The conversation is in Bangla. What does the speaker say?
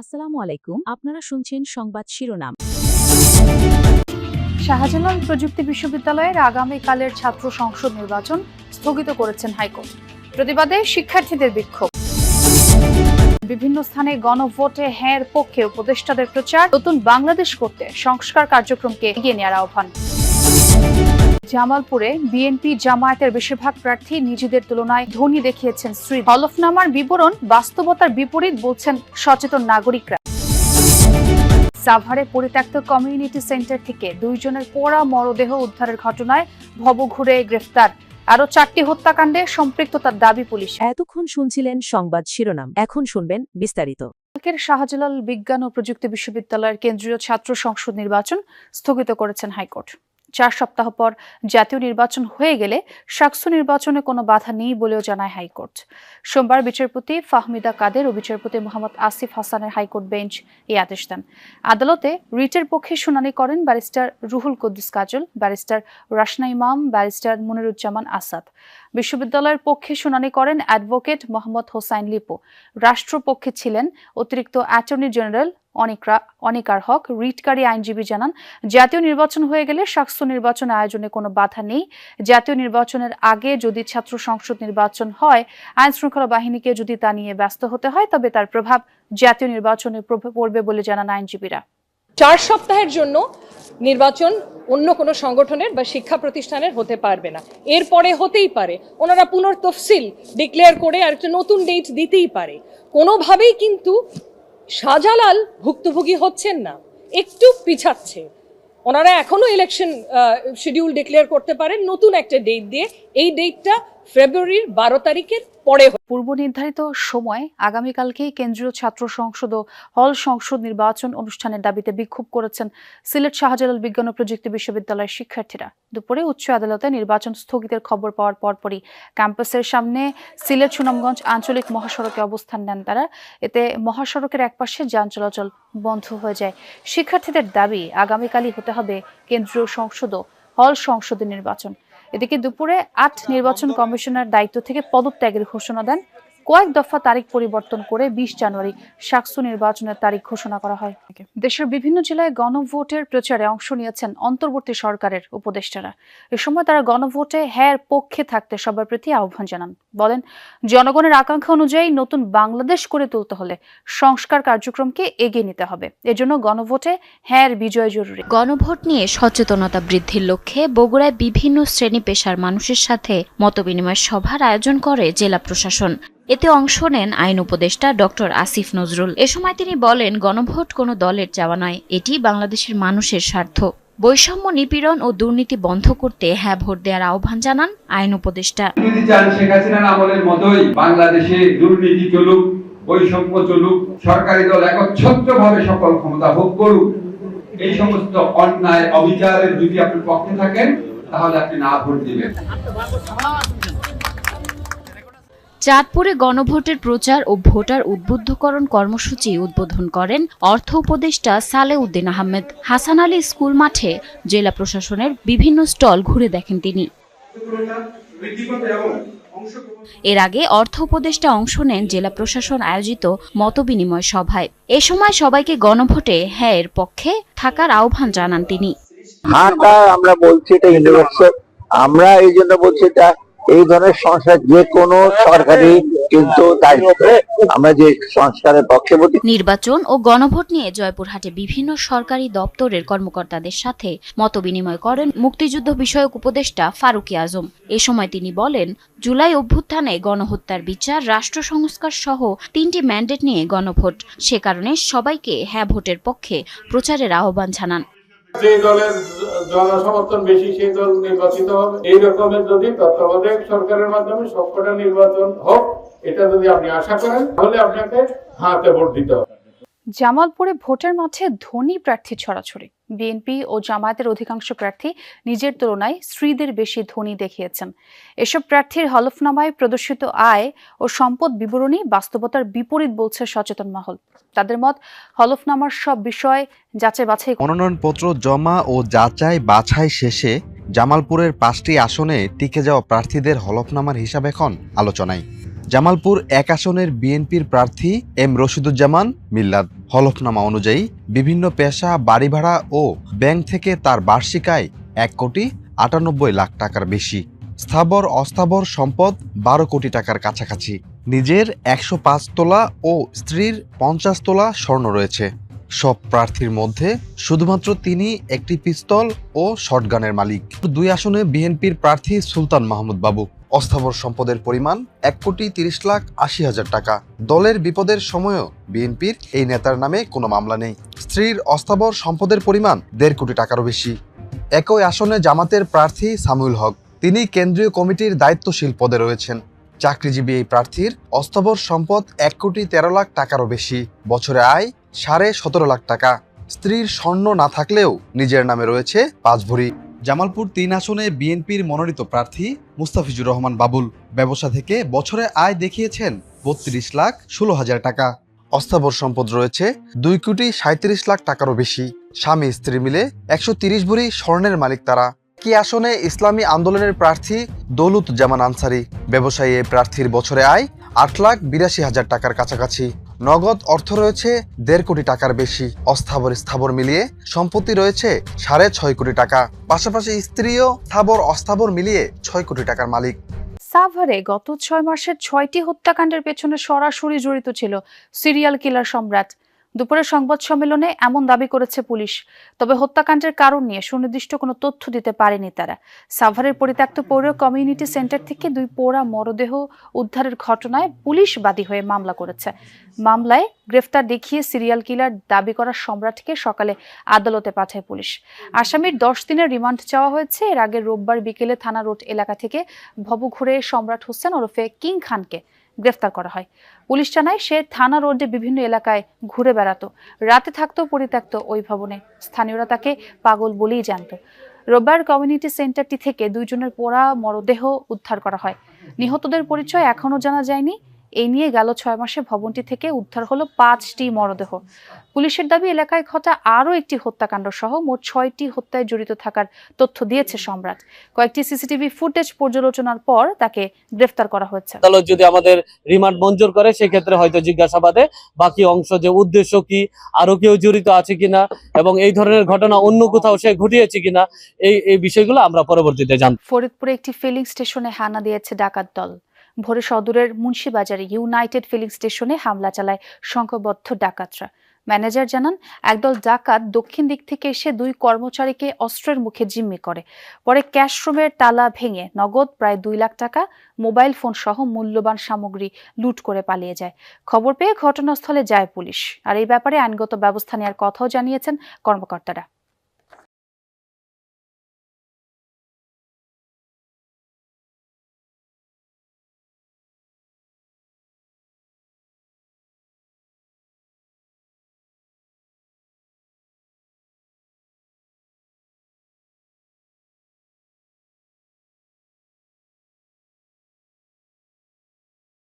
আসসালামু আলাইকুম, আপনারা শুনছেন সংবাদ শিরোনাম। শাহজালাল প্রযুক্তি বিশ্ববিদ্যালয়ের আগামীকালের ছাত্র সংসদ নির্বাচন স্থগিত করেছেন হাইকোর্ট। প্রতিবাদে শিক্ষার্থীদের বিক্ষোভ। বিভিন্ন স্থানে গণভোটে হ্যাঁর পক্ষে উপদেষ্টাদের প্রচার। নতুন বাংলাদেশ করতে সংস্কার কার্যক্রমকে এগিয়ে নেওয়ার আহ্বান। জামালপুরে বিএনপি জামায়াতের বেশিরভাগ প্রার্থী নিজেদের তুলনায় ধনী দেখিয়েছেন শ্রী। হলফনামার বিবরণ বাস্তবতার বিপরীত বলছেন সচেতন নাগরিকরা। সাভারে পরিত্যক্ত কমিউনিটি সেন্টার থেকে 2 জনের পোড়া মরদেহ উদ্ধারের ঘটনায় ভবঘুরে গ্রেফতার। আরো 4টি হত্যাকাণ্ডে সম্পৃক্ততার দাবি পুলিশ। এতক্ষণ শুনছিলেন সংবাদ শিরোনাম, এখন শুনবেন বিস্তারিত। শাহজালাল বিজ্ঞান ও প্রযুক্তি বিশ্ববিদ্যালয়ের কেন্দ্রীয় ছাত্র সংসদ নির্বাচন স্থগিত করেছেন হাইকোর্ট। 4 সপ্তাহ পর জাতীয় নির্বাচন হয়ে গেলে সাকসু নির্বাচনে কোনো বাধা নেই বলেও জানায় হাইকোর্ট। সোমবার বিচারপতি ফাহমিদা কাদের ও বিচারপতি মোহাম্মদ আসিফ হাসানের হাইকোর্ট বেঞ্চ এই আদেশ দেন। আদালতে রিটের পক্ষে শুনানি করেন ব্যারিস্টার রুহুল কুদ্দুস কাজল, ব্যারিস্টার রাশনা ইমাম, ব্যারিস্টার মুনিরুজ্জামান আসাদ। বিশ্ববিদ্যালয়ের পক্ষে শুনানি করেন অ্যাডভোকেট মোহাম্মদ হোসাইন লিপু। রাষ্ট্রপক্ষে ছিলেন অতিরিক্ত অ্যাটর্নি জেনারেল অনিকার হক। রিটকারী আইনজীবী জানান, জাতীয় নির্বাচন হয়ে গেলে সাকসু নির্বাচন আয়োজনে কোনো বাধা নেই। জাতীয় নির্বাচনের আগে যদি ছাত্র সংসদ নির্বাচন হয়, আইন শৃঙ্খলা বাহিনীকে যদি তা নিয়ে ব্যস্ত হতে হয়, তবে তার প্রভাব জাতীয় নির্বাচনে পড়বে বলে জানান আইনজীবীরা। 4 সপ্তাহের জন্য নির্বাচন অন্য কোনো সংগঠনের বা শিক্ষা প্রতিষ্ঠানের হতে পারবে না। এরপরে হতেই পারে ওনারা পুনর্তফসিল ডিক্লেয়ার করে আর একটা নতুন ডেট দিতেই পারে। কোনোভাবেই কিন্তু শাহজালাল ভুক্তভোগী হচ্ছেন না, একটু পিছাচ্ছে। ওনারা এখনো ইলেকশন শিডিউল ডিক্লেয়ার করতে পারেন নতুন একটা ডেট দিয়ে। এই ডেটটা ফেব্রুয়ারির 12 তারিখের পরে। পূর্ব নির্ধারিত সময় আগামীকালকেই কেন্দ্রীয় ছাত্র সংসদ ও হল সংসদ নির্বাচন অনুষ্ঠানের দাবিতে বিক্ষোভ করেছেন সিলেট শাহজালাল বিজ্ঞান ও প্রযুক্তি বিশ্ববিদ্যালয়ের শিক্ষার্থীরা। দুপুরে উচ্চ আদালতে নির্বাচন স্থগিতের খবর পাওয়ার পরপরই ক্যাম্পাসের সামনে সিলেট সুনামগঞ্জ আঞ্চলিক মহাসড়কে অবস্থান নেন তারা। এতে মহাসড়কের একপাশে যান চলাচল বন্ধ হয়ে যায়। শিক্ষার্থীদের দাবি, আগামীকালই হতে হবে কেন্দ্রীয় সংসদ ও হল সংসদের নির্বাচন। এদিকে দুপুরে 8 নির্বাচন কমিশনার দায়িত্ব থেকে পদত্যাগের ঘোষণা দেন। কয়েক দফা তারিখ পরিবর্তন করে 20 জানুয়ারি সাকসু নির্বাচনের তারিখ ঘোষণা করা হয়। দেশের বিভিন্ন জেলায় গণভোটের প্রচারে অংশ নিয়েছেন অন্তর্বর্তী সরকারের উপদেষ্টারা। এ সময় তারা গণভোটে হ্যাঁর পক্ষে থাকতে সবার প্রতি আহ্বান জানান। বলেন, জনগণের আকাঙ্ক্ষা অনুযায়ী নতুন বাংলাদেশ করে তুলতে হলে সংস্কার কার্যক্রমকে এগিয়ে নিতে হবে। এজন্য গণভোটে হ্যাঁর বিজয় জরুরি। গণভোট নিয়ে সচেতনতা বৃদ্ধির লক্ষ্যে বগুড়ায় বিভিন্ন শ্রেণী পেশার মানুষের সাথে মতবিনিময় সভার আয়োজন করে জেলা প্রশাসন। এতে অংশ নেন আইন উপদেষ্টা ডক্টর আসিফ নজরুল। এ সময় তিনি বলেন, গণভোট কোনো দলের চাওয়া নয়, এটি বাংলাদেশের মানুষের স্বার্থ। বৈষম্য, নিপীড়ন ও দুর্নীতি বন্ধ করতে হ্যাঁ ভোট দেওয়ার আহ্বান জানান আইন উপদেষ্টা। যদি চান শেখ হাসিনার আমলের মতোই বাংলাদেশে দুর্নীতি চলুক, বৈষম্য চলুক, সরকারি দল একচ্ছত্রভাবে সকল ক্ষমতা ভোগ করুক, এই সমস্ত অন্যায় অবিচারের যদি আপনি পক্ষে থাকেন, তাহলে আপনি না ভোট দিবেন। চাঁদপুরে গণভোটের প্রচার ও ভোটার উদ্বুদ্ধকরণ কর্মসূচি উদ্বোধন করেন অর্থ উপদেষ্টা সালেউদ্দিন আহমেদ। হাসান আলী স্কুল মাঠে জেলা প্রশাসনের বিভিন্ন স্টল ঘুরে দেখেন তিনি। এর আগে অর্থ উপদেষ্টা অংশ নেন জেলা প্রশাসন আয়োজিত মতবিনিময় সভায়। এ সময় সবাইকে গণভোটে হ্যাঁ এর পক্ষে থাকার আহ্বান জানান তিনি। আমরা বলছি এটা ইউনিভার্সাল, আমরা এই জন্য বলছি এটা এই ধরনের সংস্কার যে কোনো সরকারি কিন্তু আমরা যে সংস্কারের পক্ষে বলি। নির্বাচন ও গণভোট নিয়ে জয়পুরহাটে বিভিন্ন সরকারি দপ্তরের কর্মকর্তাদের সাথে মতবিনিময় করেন মুক্তিযুদ্ধ বিষয়ক উপদেষ্টা ফারুকী আজম। এ সময় তিনি বলেন, জুলাই অভ্যুত্থানে গণহত্যার বিচার, রাষ্ট্র সংস্কার সহ 3টি ম্যান্ডেট নিয়ে গণভোট। সে কারণে সবাইকে হ্যাঁ ভোটের পক্ষে প্রচারের আহ্বান জানান। যে দলের জনসমর্থন বেশি সেই দল নির্বাচিত হবে। এই রকমের যদি তত্ত্বাবধায়ক সরকারের মাধ্যমে সবকটা নির্বাচন হোক, এটা যদি আপনি আশা করেন, তাহলে আপনাকে হাতে ভোট দিতে হবে। জামালপুরে ভোটের মাঠে ধনী প্রার্থী ছড়াছড়ি। বিএনপি ও জামায়াতের অধিকাংশ প্রার্থী নিজের তুলনায় স্ত্রীদের বেশি ধনী দেখিয়েছেন। এসব প্রার্থীর হলফনামায় প্রদর্শিত আয় ও সম্পদ বিবরণী বাস্তবতার বিপরীত বলছে সচেতন মহল। তাদের মত, হলফনামার সব বিষয় যাচাই বাছাই। মনোনয়নপত্র জমা ও যাচাই বাছাই শেষে জামালপুরের 5টি আসনে টিকে যাওয়া প্রার্থীদের হলফনামার হিসাব এখন আলোচনায়। জামালপুর 1 আসনের বিএনপির প্রার্থী এম রশিদুজ্জামান মিল্লাত। হলফনামা অনুযায়ী বিভিন্ন পেশা, বাড়ি ভাড়া ও ব্যাংক থেকে তার বার্ষিক আয় 1,98,00,000 টাকার বেশি। স্থাবর অস্থাবর সম্পদ 12 কোটি টাকার কাছাকাছি। নিজের 105 তোলা ও স্ত্রীর 50 তোলা স্বর্ণ রয়েছে। সব প্রার্থীর মধ্যে শুধুমাত্র তিনি একটি পিস্তল ও শটগানের মালিক। 2 আসনে বিএনপির প্রার্থী সুলতান মাহমুদ বাবু। অস্থাবর সম্পদের পরিমাণ 1,30,80,000 টাকা। দলের বিপদের সময়ও বিএনপির এই নেতার নামে কোনো মামলা নেই। স্ত্রীর অস্থাবর সম্পদের পরিমাণ 1.5 কোটি টাকারও বেশি। একই আসনে জামাতের প্রার্থী সামিউল হক, তিনি কেন্দ্রীয় কমিটির দায়িত্বশীল পদে রয়েছেন। চাকরিজীবী এই প্রার্থীর অস্থাবর সম্পদ 1,13,00,000 টাকারও বেশি। বছরে আয় 17.5 লাখ টাকা। স্ত্রীর স্বর্ণ না থাকলেও নিজের নামে রয়েছে 5 ভরি। জামালপুর 3 আসনে বিএনপির মনোনীত প্রার্থী মুস্তাফিজুর রহমান বাবুল ব্যবসা থেকে বছরে আয় দেখিয়েছেন 32,16,000 টাকা। অস্থাবর সম্পদ রয়েছে 2,37,00,000 টাকারও বেশি। স্বামী স্ত্রী মিলে 130 ভরি স্বর্ণের মালিক তারা। কি আসনে ইসলামী আন্দোলনের প্রার্থী দৌলুজ্জামান আনসারি। ব্যবসায়ী এই প্রার্থীর বছরে আয় 8,82,000 টাকার কাছাকাছি। নগদ অর্থ রয়েছে 1.5 কোটি টাকার বেশি। স্থাবর মিলিয়ে সম্পত্তি রয়েছে 6.5 কোটি টাকা। পাশাপাশি স্ত্রীও স্থাবর অস্থাবর মিলিয়ে 6 কোটি টাকার মালিক। সাভারে গত 6 মাসের 6টি হত্যাকাণ্ডের পেছনে সরাসরি জড়িত ছিল সিরিয়াল কিলার সম্রাট। দুপুরে সংবাদ সম্মেলনে এমন দাবি করেছে পুলিশ। তবে হত্যাকাণ্ডের কারণ নিয়ে সুনির্দিষ্ট কোনো তথ্য দিতে পারেনি তারা। সাভারের পরিত্যক্ত পৌর কমিউনিটি সেন্টার থেকে 2 পোড়া মরদেহ উদ্ধারের ঘটনায় পুলিশ বাদী হয়ে মামলা করেছে। মামলায় গ্রেফতার দেখিয়ে সিরিয়াল কিলার দাবি করা সম্রাটকে সকালে আদালতে পাঠায় পুলিশ। আসামির 10 দিনের রিমান্ড চাওয়া হয়েছে। এর আগে রোববার বিকেলে থানা রোড এলাকা থেকে ভবু ঘুরে সম্রাট হোসেন ওরফে কিং খানকে গ্রেফতার করা হয়। পুলিশ জানায় সে থানা রোডে বিভিন্ন এলাকায় ঘুরে বেড়াতো, রাতে থাকতো পরিত্যক্ত ওই ভবনে। স্থানীয়রা তাকে পাগল বলেই জানত। রোববার কমিউনিটি সেন্টারটি থেকে 2 জনের পোড়া মরদেহ উদ্ধার করা হয়। নিহতদের পরিচয় এখনো জানা যায়নি। এই নিয়ে গেল 6 মাসে ভবনটি থেকে উদ্ধার হলো 5টি মরদেহ। পুলিশের দাবি এলাকায় ঘটা আরও একটি হত্যাকাণ্ড সহ মোট 6টি হত্যায় জড়িত থাকার তথ্য দিয়েছে সম্রাট। কয়েকটি সিসিটিভি ফুটেজ পর্যালোচনার পর তাকে গ্রেফতার করা হয়েছে। আদালত যদি আমাদের রিমান্ড মঞ্জুর করে সেক্ষেত্রে হয়তো জিজ্ঞাসাবাদে বাকি অংশ, যে উদ্দেশ্য কি, আরো কেউ জড়িত আছে কিনা এবং এই ধরনের ঘটনা অন্য কোথাও সে ঘটিয়েছে কিনা, এই বিষয়গুলো আমরা পরবর্তীতে জানব। ফরিদপুরে একটি ফিলিং স্টেশনে হানা দিয়েছে ডাকাত দল। ভোরে সদরের মুন্সিবাজারে ইউনাইটেড ফিলিং স্টেশনে হামলা চালায় সংঘবদ্ধ ডাকাতরা। ম্যানেজার জানান, একদল ডাকাত দক্ষিণ দিক থেকে এসে 2 কর্মচারীকে অস্ত্রের মুখে জিম্মি করে। পরে ক্যাশ রুমের তালা ভেঙে নগদ প্রায় 2 লাখ টাকা, মোবাইল ফোন সহ মূল্যবান সামগ্রী লুট করে পালিয়ে যায়। খবর পেয়ে ঘটনাস্থলে যায় পুলিশ। আর এই ব্যাপারে আইনগত ব্যবস্থা নেওয়ার কথাও জানিয়েছেন কর্মকর্তারা।